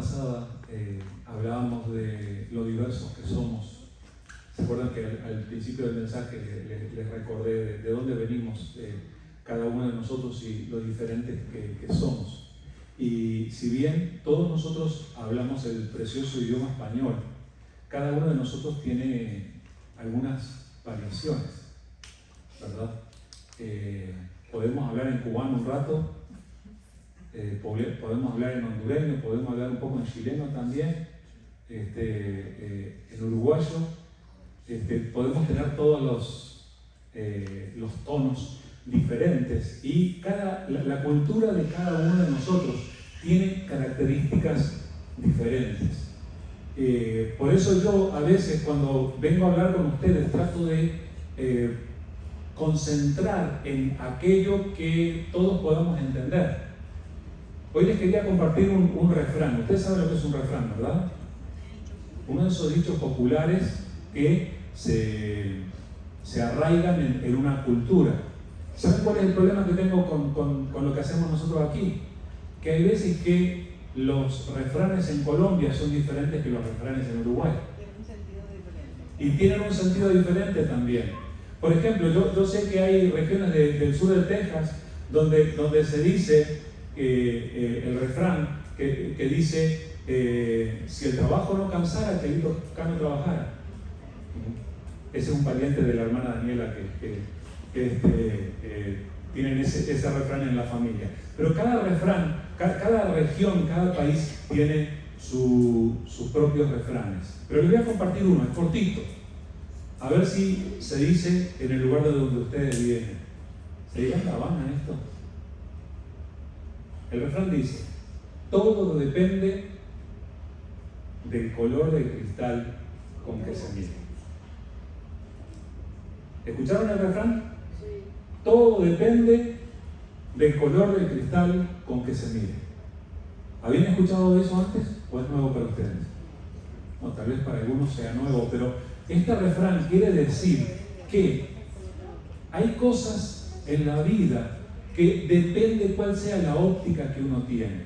pasada hablábamos de lo diversos que somos. ¿Se acuerdan que al principio del mensaje les recordé de dónde venimos cada uno de nosotros y lo diferentes que somos? Y si bien todos nosotros hablamos el precioso idioma español, cada uno de nosotros tiene algunas variaciones, ¿verdad? Podemos hablar en cubano un rato, podemos hablar en hondureño, podemos hablar un poco en chileno también, en uruguayo, podemos tener todos los tonos diferentes y la cultura de cada uno de nosotros tiene características diferentes. Por eso yo a veces cuando vengo a hablar con ustedes trato de concentrar en aquello que todos podamos entender. Hoy les quería compartir un refrán. Ustedes saben lo que es un refrán, ¿verdad? Uno de esos dichos populares que se arraigan en una cultura. ¿Saben cuál es el problema que tengo con lo que hacemos nosotros aquí? Que hay veces que los refranes en Colombia son diferentes que los refranes en Uruguay. Tienen un sentido diferente. Y tienen un sentido diferente también. Por ejemplo, yo sé que hay regiones del sur de Texas donde se dice el refrán que dice si el trabajo no cansara, que el no trabajara. Ese es un pariente de la hermana Daniela que tienen ese refrán en la familia. Pero cada refrán, cada región, cada país tiene sus propios refranes. Pero les voy a compartir uno, es cortito. A ver si se dice en el lugar de donde ustedes vienen. ¿Se dirá en La Habana esto? El refrán dice: todo depende del color del cristal con que se mire. ¿Escucharon el refrán? Sí. Todo depende del color del cristal con que se mire. ¿Habían escuchado eso antes o es nuevo para ustedes? No, tal vez para algunos sea nuevo, pero este refrán quiere decir que hay cosas en la vida que depende cuál sea la óptica que uno tiene.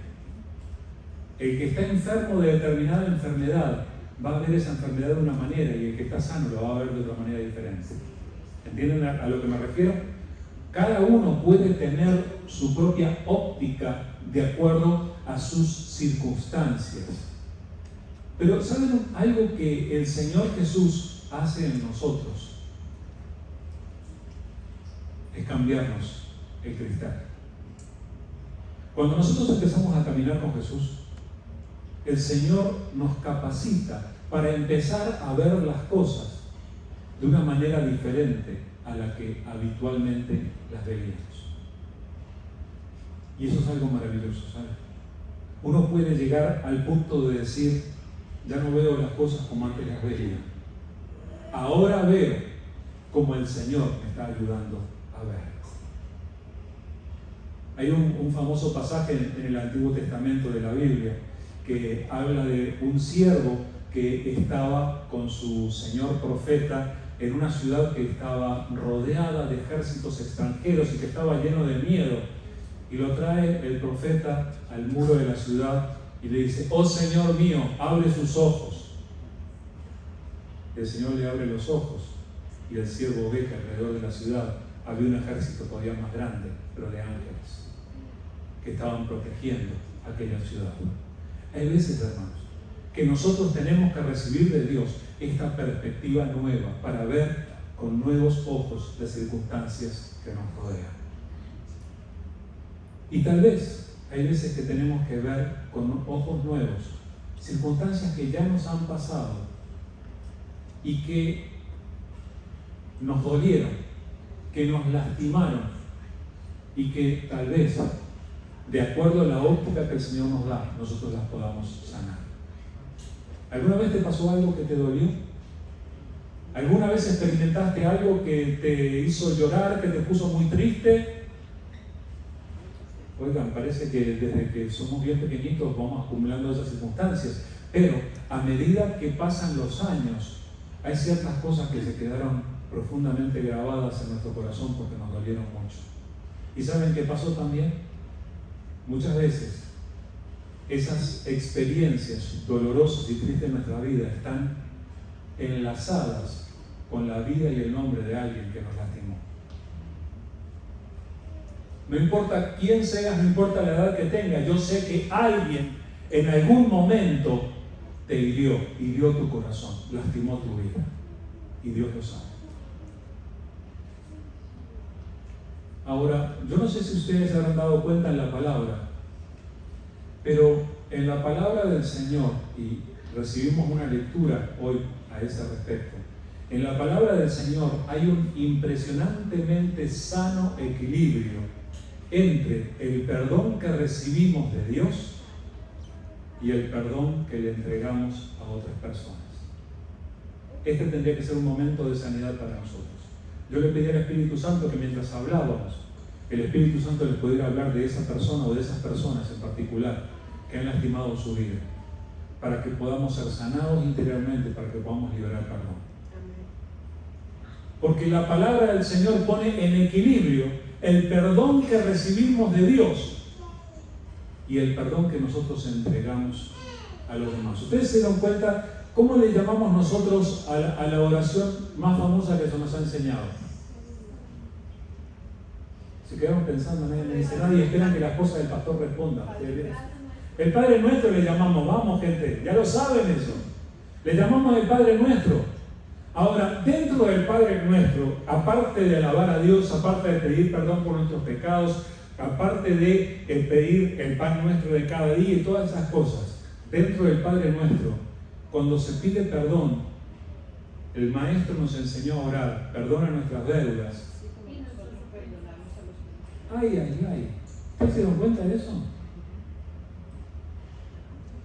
El que está enfermo de determinada enfermedad va a ver esa enfermedad de una manera y el que está sano lo va a ver de otra manera diferente. ¿Entienden a lo que me refiero? Cada uno puede tener su propia óptica de acuerdo a sus circunstancias. Pero ¿saben algo que el Señor Jesús hace en nosotros? Es cambiarnos el cristal. Cuando nosotros empezamos a caminar con Jesús, el Señor nos capacita para empezar a ver las cosas de una manera diferente a la que habitualmente las veíamos. Y eso es algo maravilloso, ¿sabes? Uno puede llegar al punto de decir: ya no veo las cosas como antes las veía. Ahora veo como el Señor me está ayudando a ver. Hay un famoso pasaje en el Antiguo Testamento de la Biblia que habla de un siervo que estaba con su señor profeta en una ciudad que estaba rodeada de ejércitos extranjeros y que estaba lleno de miedo. Y lo trae el profeta al muro de la ciudad y le dice: oh Señor mío, abre sus ojos. El Señor le abre los ojos y el siervo ve que alrededor de la ciudad había un ejército todavía más grande, pero de ángeles, que estaban protegiendo aquella ciudad. Hay veces, hermanos, que nosotros tenemos que recibir de Dios esta perspectiva nueva para ver con nuevos ojos las circunstancias que nos rodean. Y tal vez hay veces que tenemos que ver con ojos nuevos circunstancias que ya nos han pasado y que nos dolieron, que nos lastimaron y que tal vez, de acuerdo a la óptica que el Señor nos da, nosotros las podamos sanar. ¿Alguna vez te pasó algo que te dolió? ¿Alguna vez experimentaste algo que te hizo llorar, que te puso muy triste? Oigan, parece que desde que somos bien pequeñitos vamos acumulando esas circunstancias, pero a medida que pasan los años, hay ciertas cosas que se quedaron profundamente grabadas en nuestro corazón porque nos dolieron mucho. ¿Y saben qué pasó también? Muchas veces esas experiencias dolorosas y tristes de nuestra vida están enlazadas con la vida y el nombre de alguien que nos lastimó. No importa quién seas, no importa la edad que tengas, yo sé que alguien en algún momento te hirió tu corazón, lastimó tu vida. Y Dios lo sabe. Ahora, yo no sé si ustedes se habrán dado cuenta en la palabra, pero en la palabra del Señor, y recibimos una lectura hoy a ese respecto, en la palabra del Señor hay un impresionantemente sano equilibrio entre el perdón que recibimos de Dios y el perdón que le entregamos a otras personas. Este tendría que ser un momento de sanidad para nosotros. Yo le pedí al Espíritu Santo que mientras hablábamos, el Espíritu Santo les pudiera hablar de esa persona o de esas personas en particular que han lastimado su vida, para que podamos ser sanados interiormente, para que podamos liberar perdón. Porque la palabra del Señor pone en equilibrio el perdón que recibimos de Dios y el perdón que nosotros entregamos a los demás. ¿Ustedes se dan cuenta cómo le llamamos nosotros a la oración más famosa que se nos ha enseñado? Se quedaron pensando, nadie me dice nada y esperan que la esposa del pastor responda. El Padre Nuestro le llamamos, vamos gente, ya lo saben eso. Le llamamos el Padre Nuestro. Ahora, dentro del Padre Nuestro, aparte de alabar a Dios, aparte de pedir perdón por nuestros pecados, aparte de pedir el pan nuestro de cada día y todas esas cosas, dentro del Padre Nuestro, cuando se pide perdón, el Maestro nos enseñó a orar, perdona nuestras deudas. Ay. ¿Ustedes se dan cuenta de eso?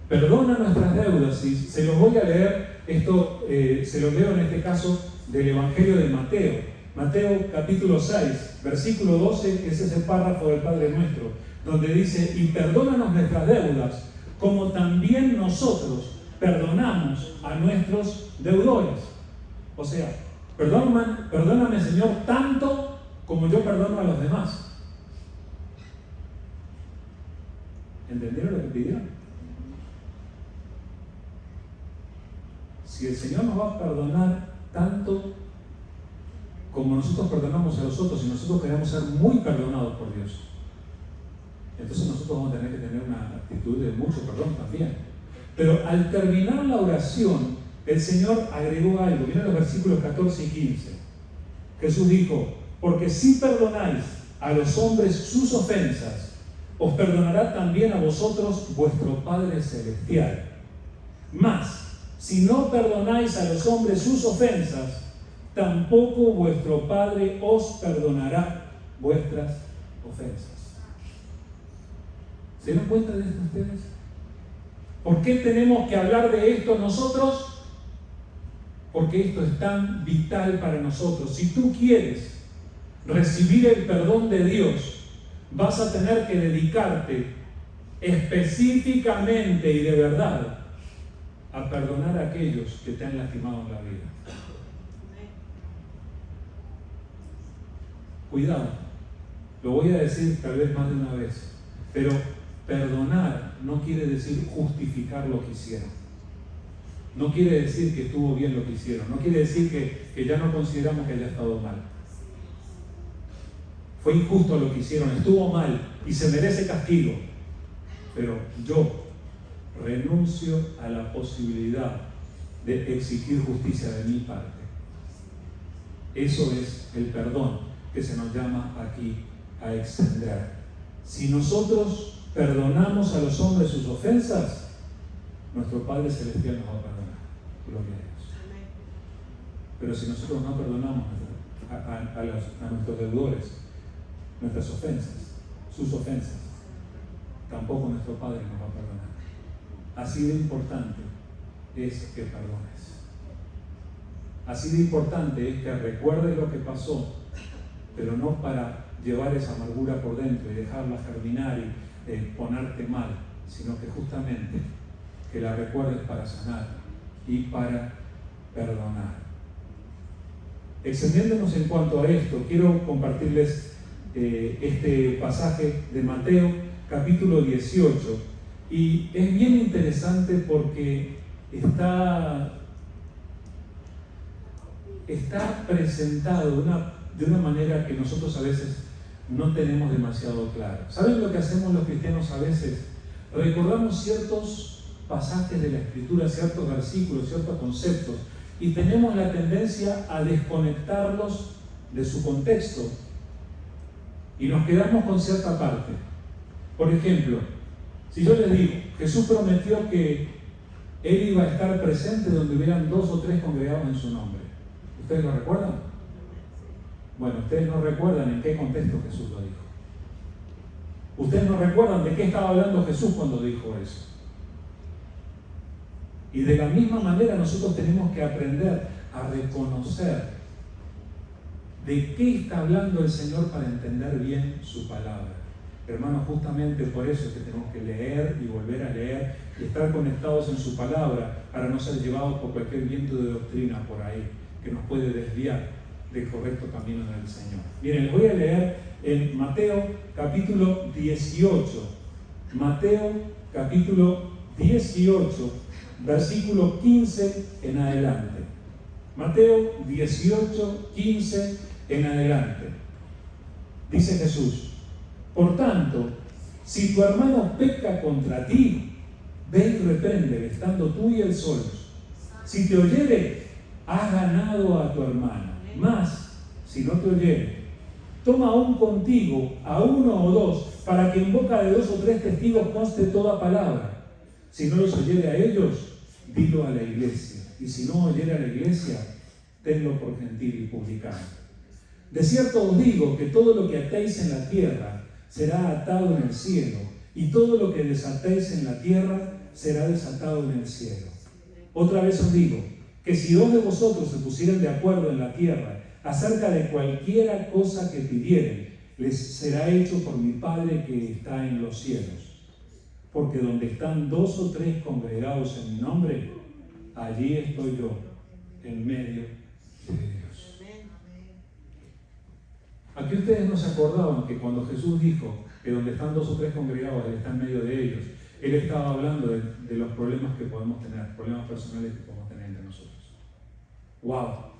Perdona nuestras deudas, y se los voy a leer, esto se los leo en este caso del Evangelio de Mateo. Mateo capítulo 6, versículo 12, que es ese párrafo del Padre Nuestro, donde dice, y perdónanos nuestras deudas, como también nosotros perdonamos a nuestros deudores. O sea, perdóname Señor tanto como yo perdono a los demás. ¿Entendieron lo que pidieron? Si el Señor nos va a perdonar tanto como nosotros perdonamos a los otros, y nosotros queremos ser muy perdonados por Dios, entonces nosotros vamos a tener que tener una actitud de mucho perdón también. Pero al terminar la oración, el Señor agregó algo. Miren los versículos 14 y 15. Jesús dijo, porque si perdonáis a los hombres sus ofensas, os perdonará también a vosotros vuestro Padre Celestial. Mas, si no perdonáis a los hombres sus ofensas, tampoco vuestro Padre os perdonará vuestras ofensas. ¿Se dan cuenta de esto ustedes? ¿Por qué tenemos que hablar de esto nosotros? Porque esto es tan vital para nosotros. Si tú quieres recibir el perdón de Dios, vas a tener que dedicarte específicamente y de verdad a perdonar a aquellos que te han lastimado en la vida. Cuidado, lo voy a decir tal vez más de una vez, pero perdonar no quiere decir justificar lo que hicieron. No quiere decir que estuvo bien lo que hicieron. No quiere decir que ya no consideramos que haya estado mal. Fue injusto lo que hicieron, estuvo mal y se merece castigo. Pero yo renuncio a la posibilidad de exigir justicia de mi parte. Eso es el perdón que se nos llama aquí a extender. Si nosotros perdonamos a los hombres sus ofensas, nuestro Padre Celestial nos va a perdonar. Gloria a Dios. Pero si nosotros no perdonamos a nuestros deudores nuestras ofensas, sus ofensas, tampoco nuestro Padre nos va a perdonar. Así de importante es que perdones. Así de importante es que recuerdes lo que pasó, pero no para llevar esa amargura por dentro y dejarla germinar y ponerte mal, sino que justamente que la recuerdes para sanar y para perdonar. Extendiéndonos en cuanto a esto, quiero compartirles este pasaje de Mateo, capítulo 18, Y es bien interesante porque está presentado de una manera que nosotros a veces no tenemos demasiado claro. ¿Saben lo que hacemos los cristianos a veces? Recordamos ciertos pasajes de la Escritura, ciertos versículos, ciertos conceptos, y tenemos la tendencia a desconectarlos de su contexto y nos quedamos con cierta parte. Por ejemplo, si yo les digo, Jesús prometió que Él iba a estar presente donde hubieran 2 o 3 congregados en su nombre. ¿Ustedes lo recuerdan? Bueno, ustedes no recuerdan en qué contexto Jesús lo dijo. Ustedes no recuerdan de qué estaba hablando Jesús cuando dijo eso. Y de la misma manera nosotros tenemos que aprender a reconocer de qué está hablando el Señor para entender bien su palabra. Hermanos, justamente por eso es que tenemos que leer y volver a leer y estar conectados en su palabra para no ser llevados por cualquier viento de doctrina por ahí que nos puede desviar del correcto camino del Señor. Miren, les voy a leer en Mateo capítulo 18. Mateo capítulo 18, versículo 15 en adelante. Mateo 18, 15 en adelante. Dice Jesús: por tanto, si tu hermano peca contra ti, ve y repréndele, estando tú y él solos. Si te oyere, has ganado a tu hermano. Mas, si no te oyere, toma aún contigo a 1 o 2, para que en boca de 2 o 3 testigos conste toda palabra. Si no los oyere a ellos, dilo a la iglesia. Y si no oyere a la iglesia, tenlo por gentil y publicano. De cierto os digo que todo lo que atéis en la tierra será atado en el cielo, y todo lo que desatéis en la tierra será desatado en el cielo. Otra vez os digo, que si 2 de vosotros se pusieran de acuerdo en la tierra acerca de cualquiera cosa que pidieren, les será hecho por mi Padre que está en los cielos. Porque donde están 2 o 3 congregados en mi nombre, allí estoy yo, en medio de ellos. Aquí ustedes no se acordaban que cuando Jesús dijo que donde están 2 o 3 congregados, Él está en medio de ellos, Él estaba hablando de los problemas que podemos tener, problemas personales que podemos tener entre nosotros. ¡Wow!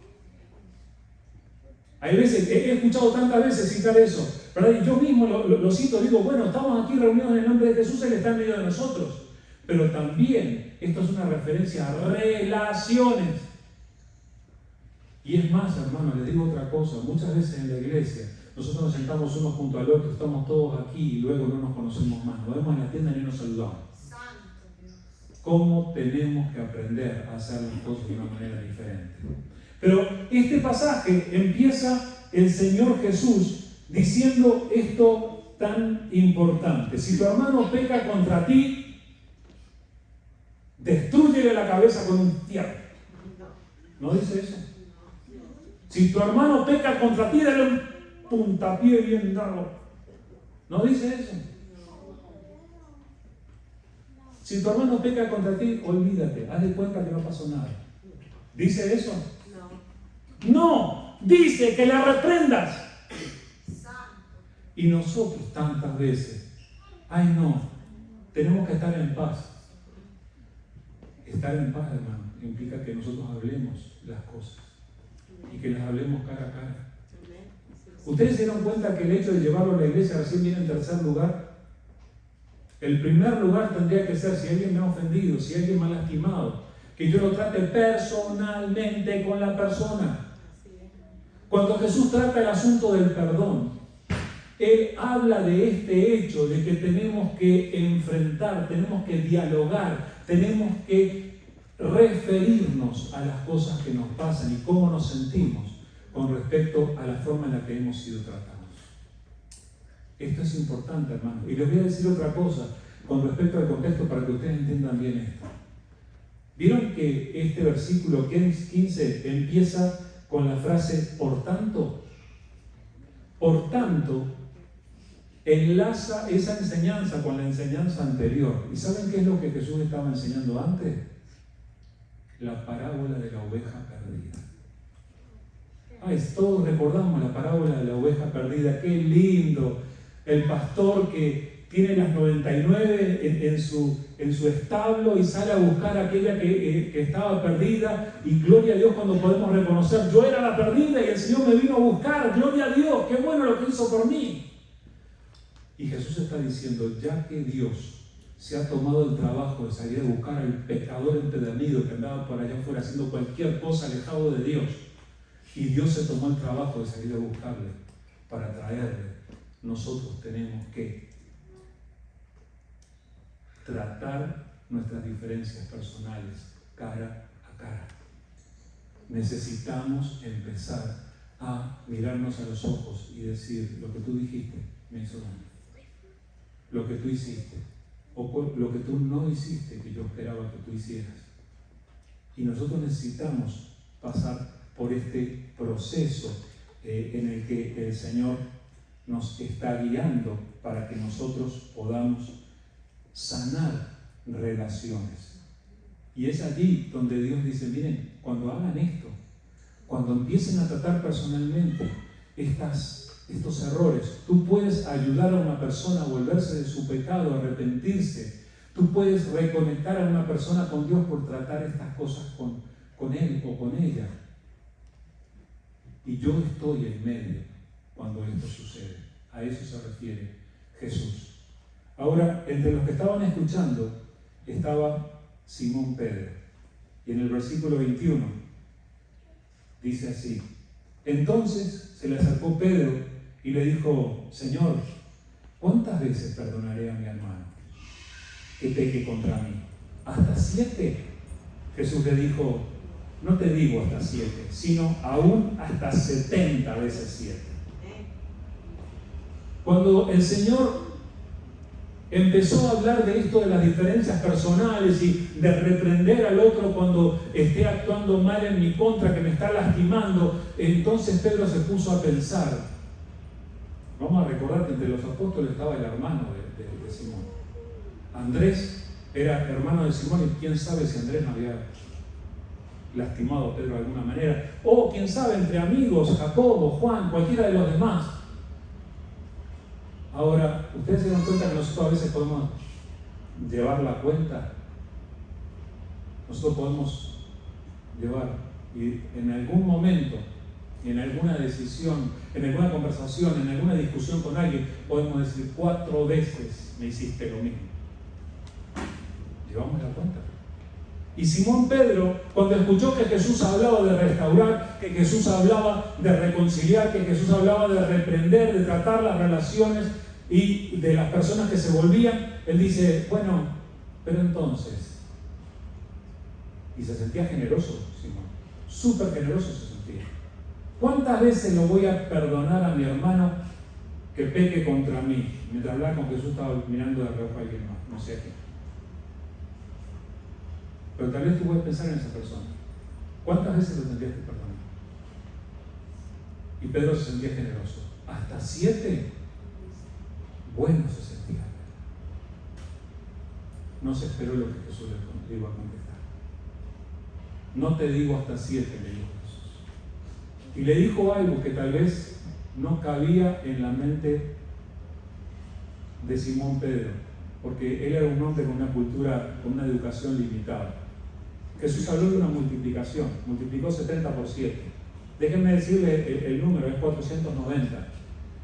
Hay veces, he escuchado tantas veces citar eso, ¿verdad? Y yo mismo lo cito, digo, bueno, estamos aquí reunidos en el nombre de Jesús, Él está en medio de nosotros. Pero también, esto es una referencia a relaciones. Y es más, hermano, les digo otra cosa, muchas veces en la iglesia, nosotros nos sentamos unos junto al otro, estamos todos aquí y luego no nos conocemos más, nos vemos en la tienda y no nos saludamos. ¿Cómo tenemos que aprender a hacer las cosas de una manera diferente? Pero este pasaje empieza el Señor Jesús diciendo esto tan importante. Si tu hermano peca contra ti, destrúyele la cabeza con un fierro. ¿No dice eso? Si tu hermano peca contra ti, dale un puntapié bien dado. ¿No dice eso? Si tu hermano peca contra ti, olvídate, haz de cuenta que no pasó nada. ¿Dice eso? No, dice que le reprendas. Y nosotros tantas veces, ay no, tenemos que estar en paz. Estar en paz, hermano, implica que nosotros hablemos las cosas y que las hablemos cara a cara. ¿Ustedes se dieron cuenta que el hecho de llevarlo a la iglesia recién viene en tercer lugar? El primer lugar tendría que ser, si alguien me ha ofendido, si alguien me ha lastimado, que yo lo trate personalmente con la persona. Cuando Jesús trata el asunto del perdón, Él habla de este hecho, de que tenemos que enfrentar, tenemos que dialogar, tenemos que referirnos a las cosas que nos pasan y cómo nos sentimos con respecto a la forma en la que hemos sido tratados. Esto es importante, hermano. Y les voy a decir otra cosa con respecto al contexto para que ustedes entiendan bien esto. ¿Vieron que este versículo 15 empieza con la frase por tanto? Por tanto, enlaza esa enseñanza con la enseñanza anterior. ¿Y saben qué es lo que Jesús estaba enseñando antes? La parábola de la oveja perdida. Todos recordamos la parábola de la oveja perdida. ¡Qué lindo! El pastor que tiene las 99 en su establo y sale a buscar a aquella que estaba perdida. Y gloria a Dios cuando podemos reconocer, yo era la perdida y el Señor me vino a buscar. Gloria a Dios, qué bueno lo que hizo por mí. Y Jesús está diciendo, ya que Dios se ha tomado el trabajo de salir a buscar al pecador empedernido que andaba por allá afuera haciendo cualquier cosa alejado de Dios, y Dios se tomó el trabajo de salir a buscarle para traerle, nosotros tenemos que tratar nuestras diferencias personales cara a cara. Necesitamos empezar a mirarnos a los ojos y decir, lo que tú dijiste me hizo daño, lo que tú hiciste o lo que tú no hiciste que yo esperaba que tú hicieras. Y nosotros necesitamos pasar por este proceso en el que el Señor nos está guiando para que nosotros podamos sanar relaciones. Y es allí donde Dios dice, miren, cuando hagan esto, cuando empiecen a tratar personalmente estos errores, tú puedes ayudar a una persona a volverse de su pecado, a arrepentirse. Tú puedes reconectar a una persona con Dios por tratar estas cosas con él o con ella. Y yo estoy en medio cuando esto sucede. A eso se refiere Jesús. Ahora, entre los que estaban escuchando estaba Simón Pedro. Y en el versículo 21 dice así: entonces se le acercó Pedro y le dijo, Señor, ¿cuántas veces perdonaré a mi hermano que peque contra mí? ¿Hasta 7? Jesús le dijo, no te digo hasta 7, sino aún hasta 70 veces 7. Cuando el Señor empezó a hablar de esto de las diferencias personales y de reprender al otro cuando esté actuando mal en mi contra, que me está lastimando, entonces Pedro se puso a pensar. Vamos a recordar que entre los apóstoles estaba el hermano de Simón. Andrés era hermano de Simón y quién sabe si Andrés no había lastimado a Pedro de alguna manera. O quién sabe, entre amigos, Jacobo, Juan, cualquiera de los demás. Ahora, ustedes se dan cuenta que nosotros a veces podemos llevar la cuenta. Nosotros podemos llevar y en algún momento, en alguna decisión, en alguna conversación, en alguna discusión con alguien, podemos decir 4 veces me hiciste lo mismo. Llevamos la cuenta. Y Simón Pedro, cuando escuchó que Jesús hablaba de restaurar, que Jesús hablaba de reconciliar, que Jesús hablaba de reprender, de tratar las relaciones y de las personas que se volvían, él dice, bueno, pero entonces, y se sentía generoso Simón, súper generoso se sentía. ¿Cuántas veces lo voy a perdonar a mi hermano que peque contra mí? Mientras hablaba con Jesús estaba mirando de reojo a alguien más, no sé a quién. Pero tal vez tú puedes pensar en esa persona. ¿Cuántas veces lo tendrías que perdonar? Y Pedro se sentía generoso. ¿Hasta 7? Bueno se sentía. No se esperó lo que Jesús le iba a contestar. No te digo hasta 7, le dijo Jesús. Y le dijo algo que tal vez no cabía en la mente de Simón Pedro, porque él era un hombre con una cultura, con una educación limitada. Jesús habló de una multiplicación, multiplicó 70 por 7. Déjenme decirle el número, es 490.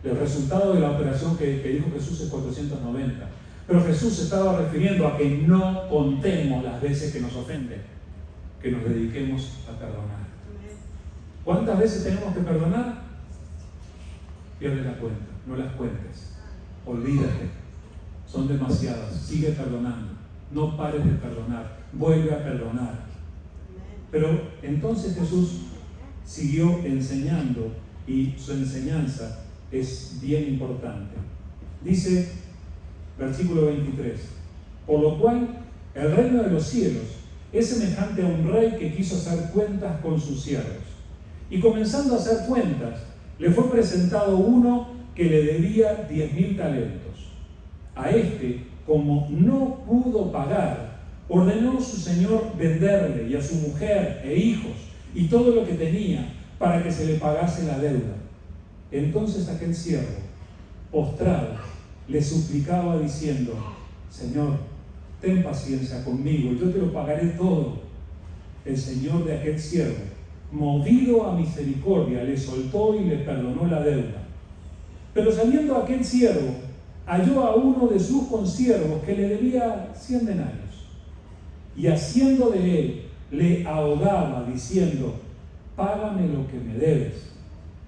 El resultado de la operación que dijo Jesús es 490. Pero Jesús se estaba refiriendo a que no contemos las veces que nos ofenden, que nos dediquemos a perdonar. ¿Cuántas veces tenemos que perdonar? Pierde la cuenta, no las cuentes. Olvídate, son demasiadas. Sigue perdonando, no pares de perdonar, vuelve a perdonar. Pero entonces Jesús siguió enseñando y su enseñanza es bien importante. Dice, versículo 23, por lo cual el reino de los cielos es semejante a un rey que quiso hacer cuentas con sus siervos. Y comenzando a hacer cuentas, le fue presentado uno que le debía 10.000 talentos. A este, como no pudo pagar, ordenó su señor venderle y a su mujer e hijos y todo lo que tenía para que se le pagase la deuda. Entonces aquel siervo, postrado, le suplicaba diciendo: Señor, ten paciencia conmigo, yo te lo pagaré todo. El señor de aquel siervo, movido a misericordia, le soltó y le perdonó la deuda. Pero saliendo aquel siervo, halló a uno de sus consiervos que le debía 100 denarios. Y haciendo de él, le ahogaba diciendo: págame lo que me debes.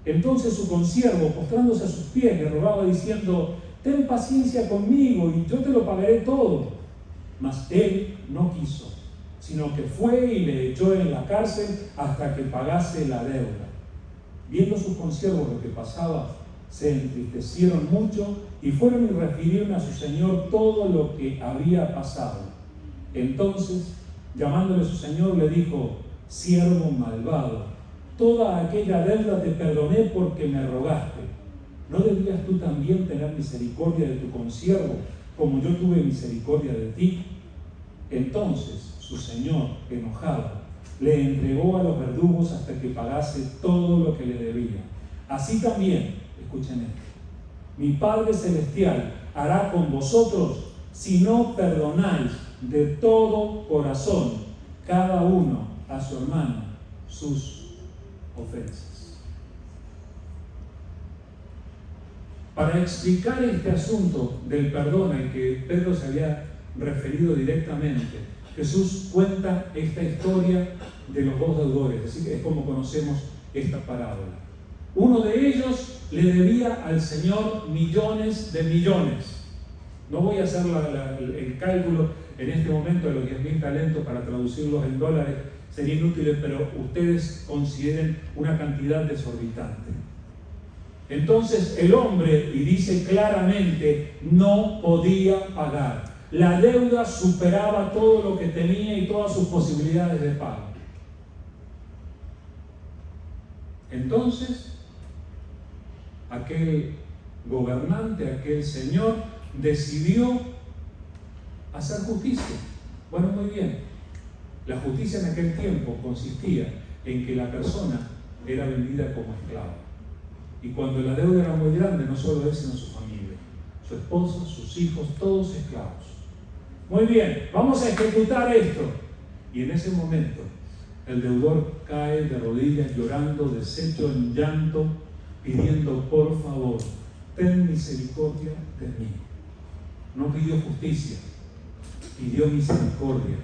Entonces su consiervo, postrándose a sus pies, le rogaba diciendo: ten paciencia conmigo y yo te lo pagaré todo. Mas él no quiso, sino que fue y le echó en la cárcel hasta que pagase la deuda. Viendo sus consiervos lo que pasaba, se entristecieron mucho y fueron y refirieron a su señor todo lo que había pasado. Entonces, llamándole su señor, le dijo: siervo malvado, toda aquella deuda te perdoné porque me rogaste. ¿No debías tú también tener misericordia de tu consiervo, como yo tuve misericordia de ti? Entonces su señor, enojado, le entregó a los verdugos hasta que pagase todo lo que le debía. Así también, escuchen esto, mi Padre Celestial hará con vosotros si no perdonáis de todo corazón cada uno a su hermano sus ofensas. Para explicar este asunto del perdón al que Pedro se había referido directamente, Jesús cuenta esta historia de los dos deudores, así que es como conocemos esta parábola. Uno de ellos le debía al Señor millones de millones. No voy a hacer el cálculo en este momento de los 10.000 talentos para traducirlos en dólares, sería inútil, pero ustedes consideren una cantidad desorbitante. Entonces el hombre, y dice claramente, no podía pagar. La deuda superaba todo lo que tenía y todas sus posibilidades de pago. Entonces, aquel gobernante, aquel señor, decidió hacer justicia. Bueno, muy bien. La justicia en aquel tiempo consistía en que la persona era vendida como esclava. Y cuando la deuda era muy grande, no solo él, sino su familia, su esposa, sus hijos, todos esclavos. Muy bien, vamos a ejecutar esto. Y en ese momento, el deudor cae de rodillas llorando, deshecho en llanto, pidiendo: por favor, ten misericordia de mí. No pidió justicia, pidió misericordia.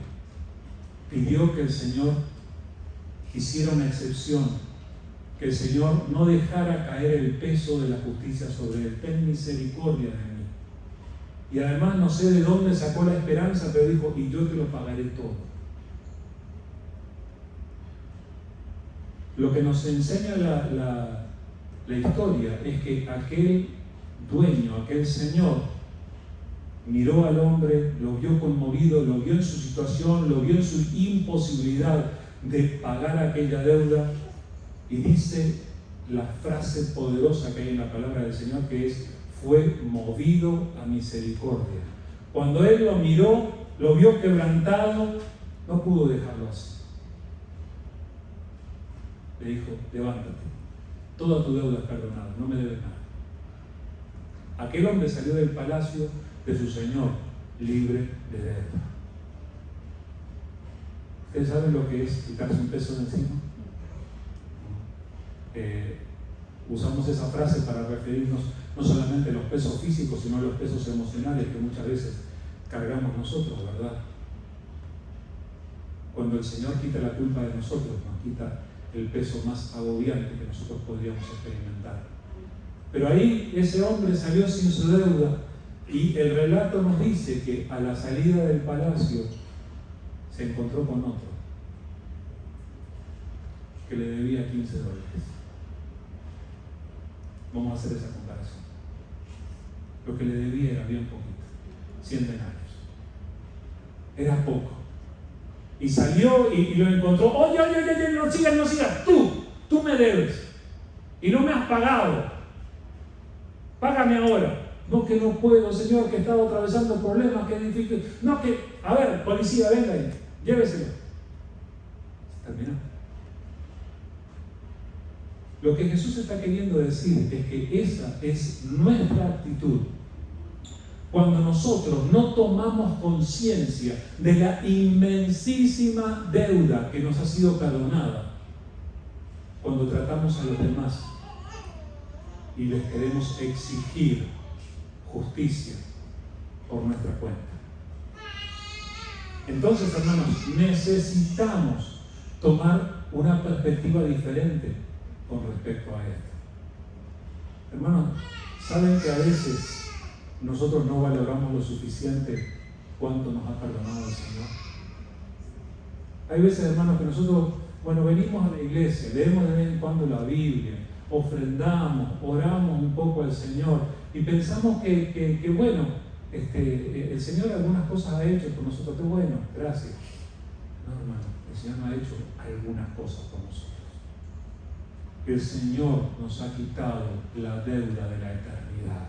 Pidió que el Señor hiciera una excepción, que el Señor no dejara caer el peso de la justicia sobre él. Ten misericordia de mí. Y además no sé de dónde sacó la esperanza, pero dijo: y yo te lo pagaré todo. Lo que nos enseña la historia es que aquel dueño, aquel señor, miró al hombre, lo vio conmovido, lo vio en su situación, lo vio en su imposibilidad de pagar aquella deuda, y dice la frase poderosa que hay en la palabra del Señor, que es: fue movido a misericordia. Cuando él lo miró, lo vio quebrantado, no pudo dejarlo así. Le dijo: levántate, toda tu deuda es perdonada, no me debes nada. Aquel hombre salió del palacio de su señor libre de deuda. ¿Ustedes saben lo que es quitarse un peso de encima? Usamos esa frase para referirnos no solamente a los pesos físicos, sino a los pesos emocionales que muchas veces cargamos nosotros, ¿verdad? Cuando el Señor quita la culpa de nosotros, nos quita el peso más agobiante que nosotros podríamos experimentar. Pero ahí ese hombre salió sin su deuda, y el relato nos dice que a la salida del palacio se encontró con otro que le debía $15. Vamos a hacer esa comparación. Lo que le debía era bien poquito, 100 denarios. Era poco. Y salió y lo encontró. Oye, no sigas, tú me debes. Y no me has pagado. Págame ahora. No, que no puedo, señor, que he estado atravesando problemas, que es difícil. No, que, a ver, policía, venga ahí, lléveselo. Terminó. Lo que Jesús está queriendo decir es que esa es nuestra actitud cuando nosotros no tomamos conciencia de la inmensísima deuda que nos ha sido perdonada, cuando tratamos a los demás y les queremos exigir justicia por nuestra cuenta. Entonces, hermanos, necesitamos tomar una perspectiva diferente con respecto a esto. Hermanos, ¿saben que a veces nosotros no valoramos lo suficiente cuánto nos ha perdonado el Señor? Hay veces, hermanos, que nosotros, venimos a la iglesia, leemos de vez en cuando la Biblia, ofrendamos, oramos un poco al Señor y pensamos que el Señor algunas cosas ha hecho por nosotros. Qué bueno, gracias. No, hermano, el Señor no ha hecho algunas cosas por nosotros. El Señor nos ha quitado la deuda de la eternidad.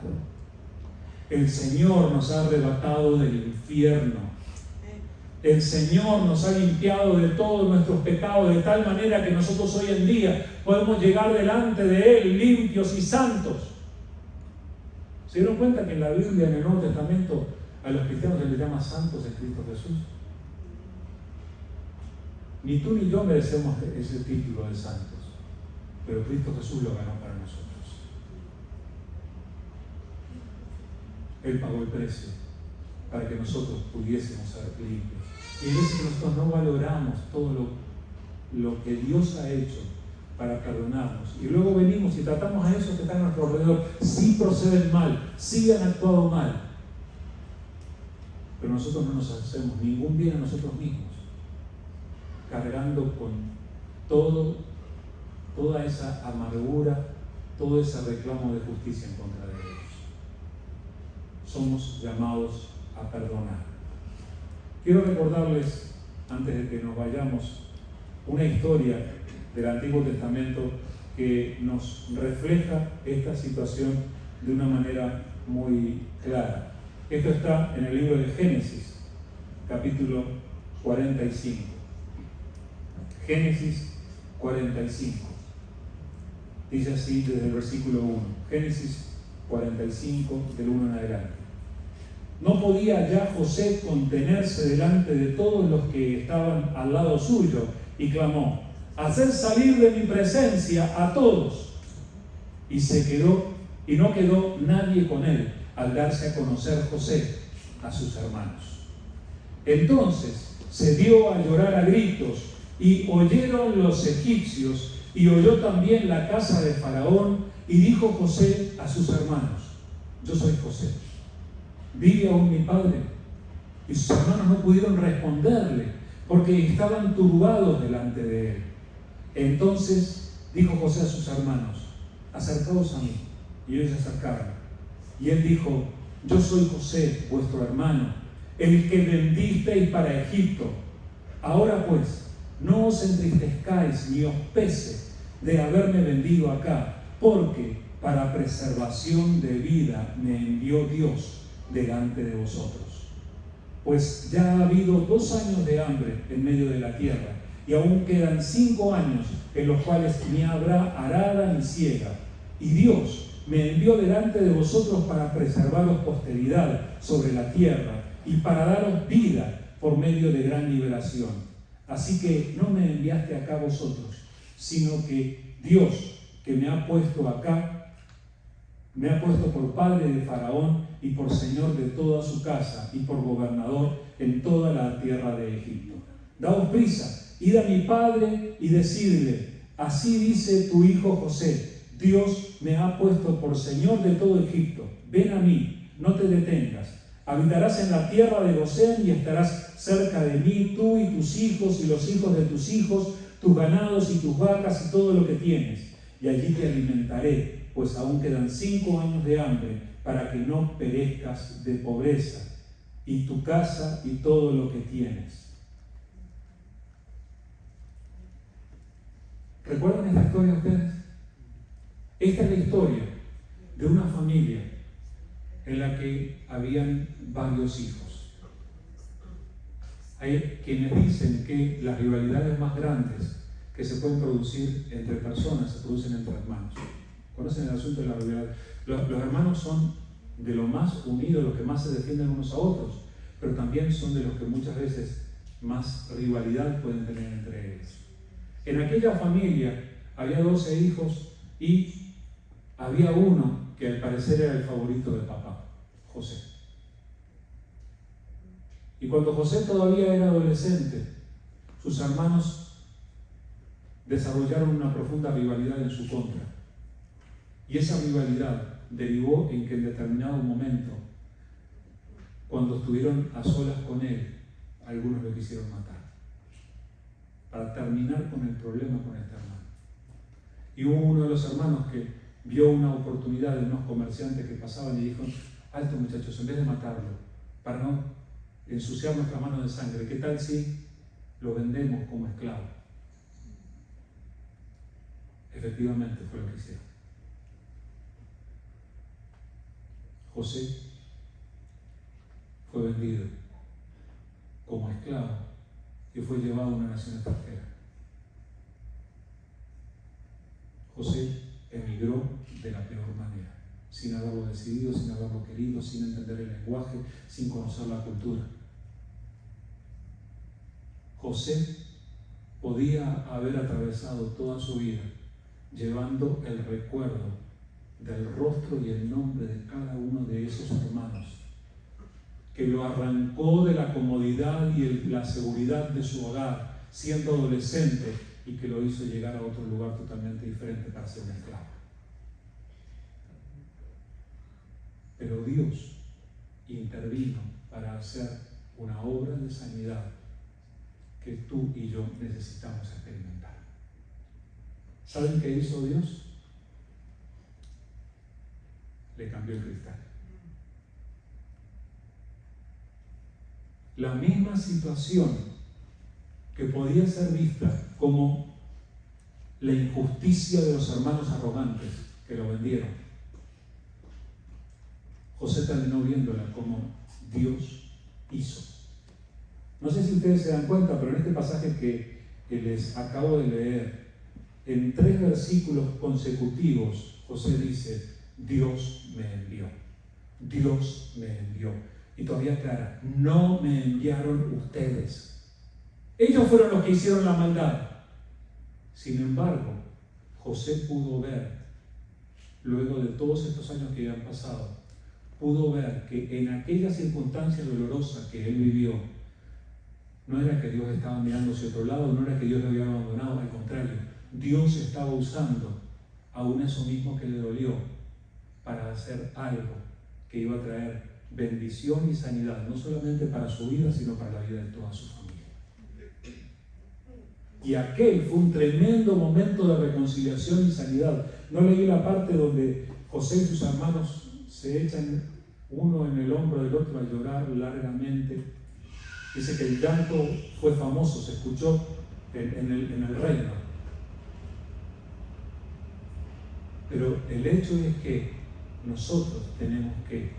El Señor nos ha arrebatado del infierno. El Señor nos ha limpiado de todos nuestros pecados de tal manera que nosotros hoy en día podemos llegar delante de Él limpios y santos. ¿Se dieron cuenta que en la Biblia, en el Nuevo Testamento, a los cristianos se les llama santos en Cristo Jesús? Ni tú ni yo merecemos ese título de santos, pero Cristo Jesús lo ganó para nosotros. Él pagó el precio para que nosotros pudiésemos ser limpios. Y hay veces que nosotros no valoramos todo lo que Dios ha hecho para perdonarnos. Y luego venimos y tratamos a esos que están a nuestro alrededor. Sí proceden mal, sí han actuado mal. Pero nosotros no nos hacemos ningún bien a nosotros mismos, cargando con toda esa amargura, todo ese reclamo de justicia en contra de ellos. Somos llamados a perdonar. Quiero recordarles, antes de que nos vayamos, una historia del Antiguo Testamento que nos refleja esta situación de una manera muy clara. Esto está en el libro de Génesis, capítulo 45. Génesis 45. Dice así desde el versículo 1. Génesis 45, del 1 en adelante. No podía ya José contenerse delante de todos los que estaban al lado suyo y clamó: haced salir de mi presencia a todos. Y se quedó, y no quedó nadie con él al darse a conocer José a sus hermanos. Entonces se dio a llorar a gritos, y oyeron los egipcios, y oyó también la casa de Faraón, y dijo José a sus hermanos: yo soy José, ¿vive aún mi padre? Y sus hermanos no pudieron responderle, porque estaban turbados delante de él. Entonces dijo José a sus hermanos: acercaos a mí. Y ellos se acercaron. Y él dijo: yo soy José, vuestro hermano, el que vendisteis para Egipto. Ahora pues, no os entristezcáis ni os pese de haberme vendido acá, porque para preservación de vida me envió Dios delante de vosotros. Pues ya ha habido 2 años de hambre en medio de la tierra, y aún quedan 5 años en los cuales ni habrá arada ni siega. Y Dios me envió delante de vosotros para preservaros posteridad sobre la tierra y para daros vida por medio de gran liberación. Así que no me enviaste acá vosotros, sino que Dios, que me ha puesto acá, me ha puesto por padre de Faraón y por señor de toda su casa y por gobernador en toda la tierra de Egipto. Daos prisa, id a mi padre y decidle: así dice tu hijo José, Dios me ha puesto por señor de todo Egipto. Ven a mí, no te detengas. Habitarás en la tierra de Gosén y estarás cerca de mí, tú y tus hijos y los hijos de tus hijos, tus ganados y tus vacas y todo lo que tienes. Y allí te alimentaré, pues aún quedan 5 años de hambre, para que no perezcas de pobreza, y tu casa y todo lo que tienes. ¿Recuerdan esta historia ustedes? Esta es la historia de una familia en la que habían varios hijos. Hay quienes dicen que las rivalidades más grandes que se pueden producir entre personas se producen entre hermanos. ¿Conocen el asunto de la rivalidad? Los hermanos son de lo más unidos, los que más se defienden unos a otros, pero también son de los que muchas veces más rivalidad pueden tener entre ellos. En aquella familia había 12 hijos y había uno que al parecer era el favorito de papá, José. Y cuando José todavía era adolescente, sus hermanos desarrollaron una profunda rivalidad en su contra. Y esa rivalidad derivó en que en determinado momento, cuando estuvieron a solas con él, algunos lo quisieron matar, para terminar con el problema con este hermano. Y hubo uno de los hermanos que vio una oportunidad de unos comerciantes que pasaban y dijo: alto muchachos, en vez de matarlo, para no ensuciar nuestra mano de sangre, ¿qué tal si lo vendemos como esclavo? Efectivamente fue lo que hicieron. José fue vendido como esclavo y fue llevado a una nación extranjera. José emigró de la peor manera, sin haberlo decidido, sin haberlo querido, sin entender el lenguaje, sin conocer la cultura. José podía haber atravesado toda su vida llevando el recuerdo del rostro y el nombre de cada uno de esos hermanos, que lo arrancó de la comodidad y la seguridad de su hogar, siendo adolescente, y que lo hizo llegar a otro lugar totalmente diferente para ser un esclavo. Pero Dios intervino para hacer una obra de sanidad que tú y yo necesitamos experimentar. ¿Saben qué hizo Dios? Le cambió el cristal. La misma situación que podía ser vista como la injusticia de los hermanos arrogantes que lo vendieron, José terminó viéndola como Dios hizo. No sé si ustedes se dan cuenta, pero en este pasaje que les acabo de leer, en 3 versículos consecutivos, José dice: Dios me envió. Dios me envió. Y todavía aclara: no me enviaron ustedes. Ellos fueron los que hicieron la maldad. Sin embargo, José pudo ver, luego de todos estos años que habían pasado, pudo ver que en aquella circunstancia dolorosa que él vivió, no era que Dios estaba mirando hacia otro lado, no era que Dios lo había abandonado, al contrario, Dios estaba usando aún eso mismo que le dolió para hacer algo que iba a traer bendición y sanidad, no solamente para su vida, sino para la vida de toda su familia. Y aquel fue un tremendo momento de reconciliación y sanidad. No leí la parte donde José y sus hermanos se echan uno en el hombro del otro a llorar largamente. Dice que el llanto fue famoso, se escuchó en el reino. Pero el hecho es que nosotros tenemos que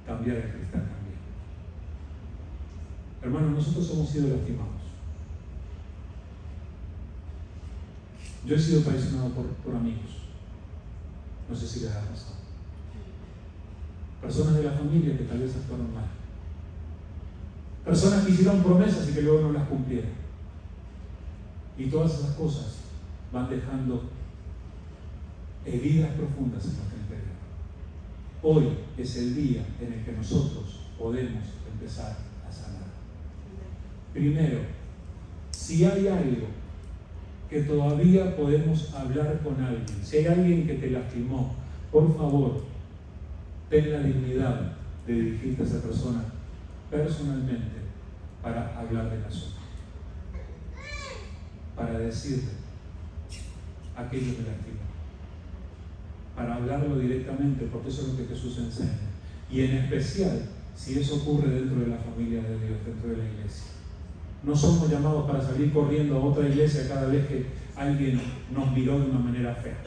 cambiar el cristal también. Hermanos, nosotros hemos sido lastimados. Yo he sido traicionado por amigos. No sé si les ha pasado. Personas de la familia que tal vez actuaron mal. Personas que hicieron promesas y que luego no las cumplieron. Y todas esas cosas van dejando heridas profundas en nuestro interior. Hoy es el día en el que nosotros podemos empezar a sanar. Primero, si hay algo que todavía podemos hablar con alguien, si hay alguien que te lastimó, por favor, ten la dignidad de dirigirte a esa persona personalmente para hablar del asunto, para decirle aquello que lastimó, para hablarlo directamente, porque eso es lo que Jesús enseña. Y en especial, si eso ocurre dentro de la familia de Dios, dentro de la iglesia. No somos llamados para salir corriendo a otra iglesia cada vez que alguien nos miró de una manera fea.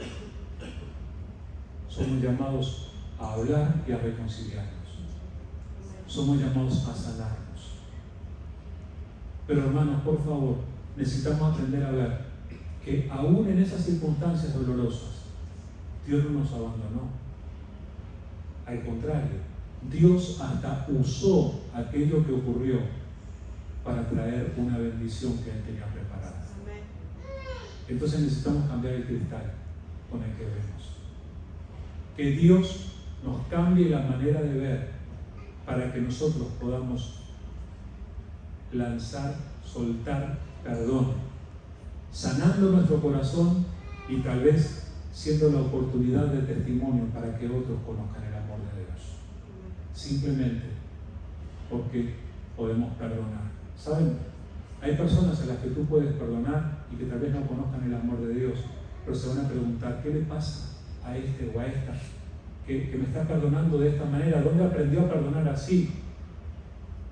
Somos llamados a hablar y a reconciliarnos. Somos llamados a sanarnos. Pero hermanos, por favor, necesitamos aprender a ver que aún en esas circunstancias dolorosas, Dios no nos abandonó. Al contrario, Dios hasta usó aquello que ocurrió para traer una bendición que Él tenía preparada. Entonces necesitamos cambiar el cristal con el que vemos. Que Dios nos cambie la manera de ver para que nosotros podamos lanzar, soltar perdón, sanando nuestro corazón y tal vez siendo la oportunidad de testimonio para que otros conozcan el amor de Dios. Simplemente porque podemos perdonar. ¿Saben? Hay personas a las que tú puedes perdonar y que tal vez no conozcan el amor de Dios, pero se van a preguntar, ¿qué le pasa a este o a esta que me está perdonando de esta manera? ¿Dónde aprendió a perdonar así?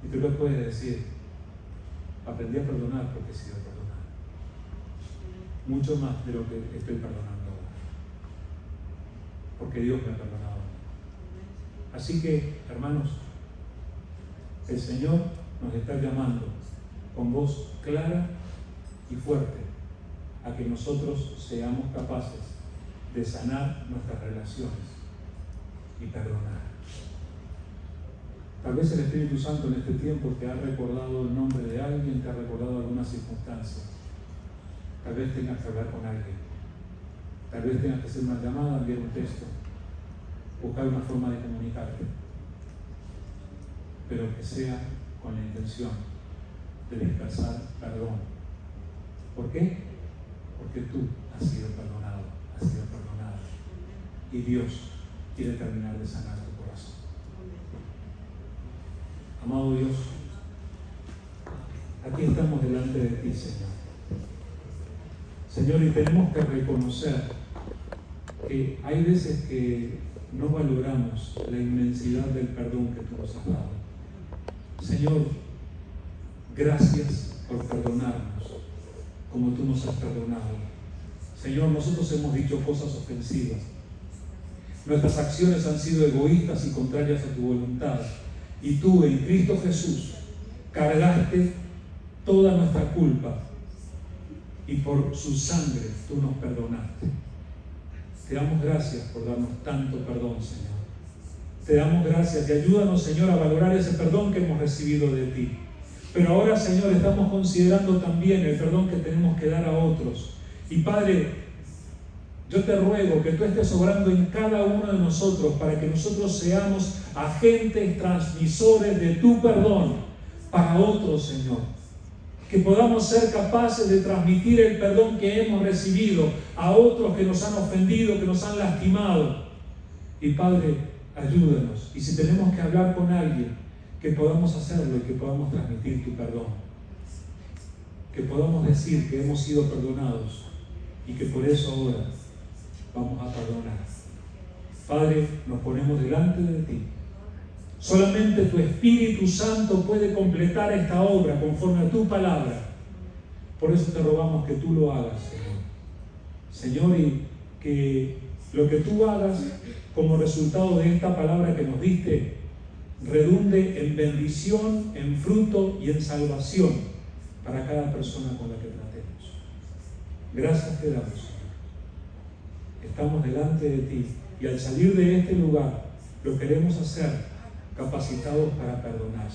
Y tú le puedes decir, aprendí a perdonar porque he sido perdonado. Mucho más de lo que estoy perdonando ahora. Porque Dios me ha perdonado. Así que, hermanos, el Señor nos está llamando con voz clara y fuerte a que nosotros seamos capaces de sanar nuestras relaciones y perdonar. Tal vez el Espíritu Santo en este tiempo te ha recordado el nombre de alguien, te ha recordado alguna circunstancia. Tal vez tengas que hablar con alguien. Tal vez tengas que hacer una llamada, enviar un texto, buscar una forma de comunicarte. Pero que sea con la intención de expresar perdón. ¿Por qué? Porque tú has sido perdonado, has sido perdonada. Y Dios quiere terminar de sanar tu corazón. Amado Dios, aquí estamos delante de ti, Señor. Señor, y tenemos que reconocer que hay veces que no valoramos la inmensidad del perdón que tú nos has dado. Señor, gracias por perdonarnos como tú nos has perdonado. Señor, nosotros hemos dicho cosas ofensivas. Nuestras acciones han sido egoístas y contrarias a tu voluntad. Y tú, en Cristo Jesús, cargaste toda nuestra culpa y por su sangre tú nos perdonaste. Te damos gracias por darnos tanto perdón, Señor. Te damos gracias y ayúdanos, Señor, a valorar ese perdón que hemos recibido de ti. Pero ahora, Señor, estamos considerando también el perdón que tenemos que dar a otros. Y Padre, yo te ruego que tú estés obrando en cada uno de nosotros para que nosotros seamos agentes transmisores de tu perdón para otros, Señor. Que podamos ser capaces de transmitir el perdón que hemos recibido a otros que nos han ofendido, que nos han lastimado. Y Padre, ayúdanos. Y si tenemos que hablar con alguien, que podamos hacerlo y que podamos transmitir tu perdón. Que podamos decir que hemos sido perdonados y que por eso ahora vamos a perdonar. Padre, nos ponemos delante de ti. Solamente tu Espíritu Santo puede completar esta obra conforme a tu palabra. Por eso te rogamos que tú lo hagas, Señor. Señor, y que lo que tú hagas como resultado de esta palabra que nos diste redunde en bendición, en fruto y en salvación para cada persona con la que tratemos. Gracias te damos, Señor. Estamos delante de ti y al salir de este lugar lo queremos hacer capacitados para perdonar.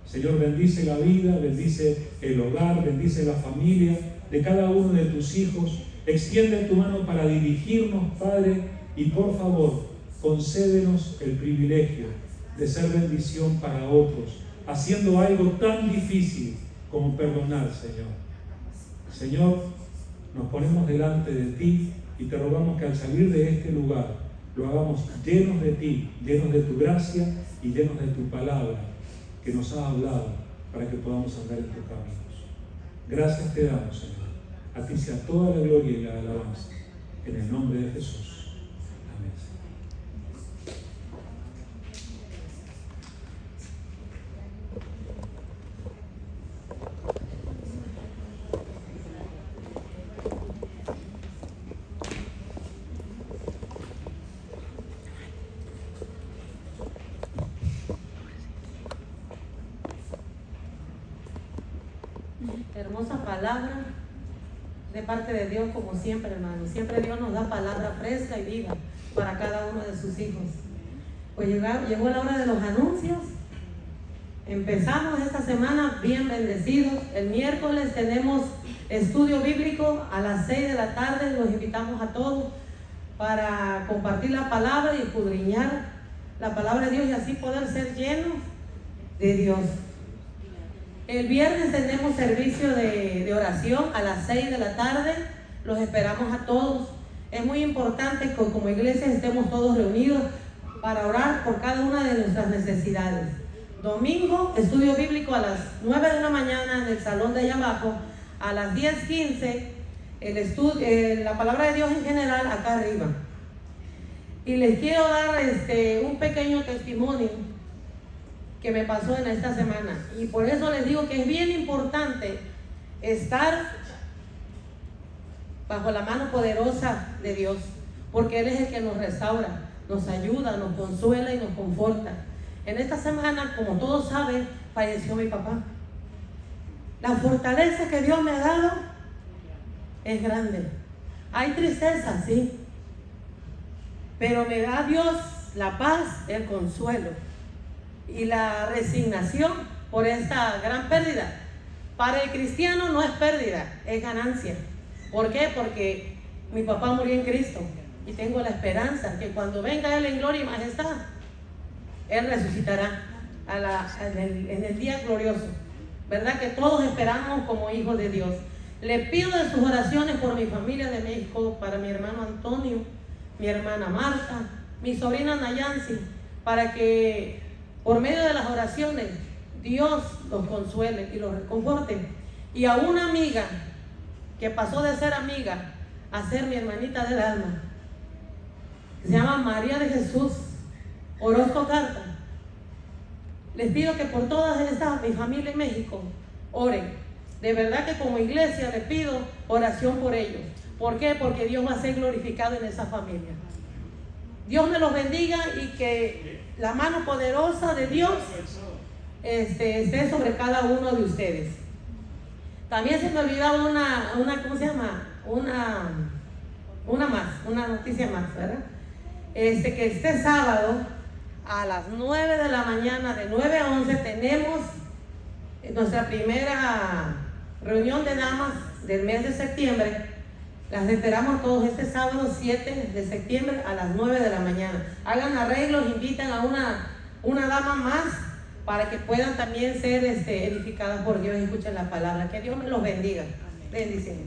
Señor, bendice la vida, bendice el hogar, bendice la familia de cada uno de tus hijos. Extiende tu mano para dirigirnos, Padre, y por favor, concédenos el privilegio de ser bendición para otros, haciendo algo tan difícil como perdonar, Señor. Señor, nos ponemos delante de ti y te rogamos que al salir de este lugar lo hagamos llenos de ti, llenos de tu gracia y llenos de tu palabra que nos ha hablado para que podamos andar en tus caminos. Gracias te damos, Señor. A ti sea toda la gloria y la alabanza. En el nombre de Jesús. Amén. Hermosa palabra de parte de Dios, como siempre, hermano. Siempre Dios nos da palabra fresca y viva para cada uno de sus hijos. Pues llegó la hora de los anuncios. Empezamos esta semana bien bendecidos. El miércoles tenemos estudio bíblico a las 6 de la tarde. Los invitamos a todos para compartir la palabra y escudriñar la palabra de Dios y así poder ser llenos de Dios. El viernes tenemos servicio de oración a las 6 de la tarde. Los esperamos a todos. Es muy importante que como iglesia estemos todos reunidos para orar por cada una de nuestras necesidades. Domingo, estudio bíblico a las 9 de la mañana en el salón de allá abajo. A las 10:15, la palabra de Dios en general acá arriba. Y les quiero dar un pequeño testimonio que me pasó en esta semana. Y por eso les digo que es bien importante estar bajo la mano poderosa de Dios, porque Él es el que nos restaura, nos ayuda, nos consuela y nos conforta. En esta semana, como todos saben, falleció mi papá. La fortaleza que Dios me ha dado es grande. Hay tristeza, sí, pero me da Dios la paz, el consuelo y la resignación por esta gran pérdida. Para el cristiano no es pérdida, es ganancia. ¿Por qué? Porque mi papá murió en Cristo y tengo la esperanza que cuando venga Él en gloria y majestad, Él resucitará en el día glorioso. ¿Verdad? Que todos esperamos como hijos de Dios. Le pido de sus oraciones por mi familia de México, para mi hermano Antonio, mi hermana Marta, mi sobrina Nayansi, para que por medio de las oraciones Dios los consuele y los reconforte. Y a una amiga que pasó de ser amiga a ser mi hermanita del alma, se llama María de Jesús Orozco Carta. Les pido que por todas estas, mi familia en México, oren. De verdad que como iglesia les pido oración por ellos. ¿Por qué? Porque Dios va a ser glorificado en esa familia. Dios me los bendiga y que la mano poderosa de Dios esté sobre cada uno de ustedes. También se me olvidaba una ¿cómo se llama? Una noticia más, ¿verdad? Que este sábado a las 9 de la mañana, de 9 a 11, tenemos nuestra primera reunión de damas del mes de septiembre. Las esperamos todos este sábado 7 de septiembre a las 9 de la mañana. Hagan arreglos, invitan a una dama más para que puedan también ser edificadas por Dios y escuchen la palabra. Que Dios me los bendiga. Bendiciones.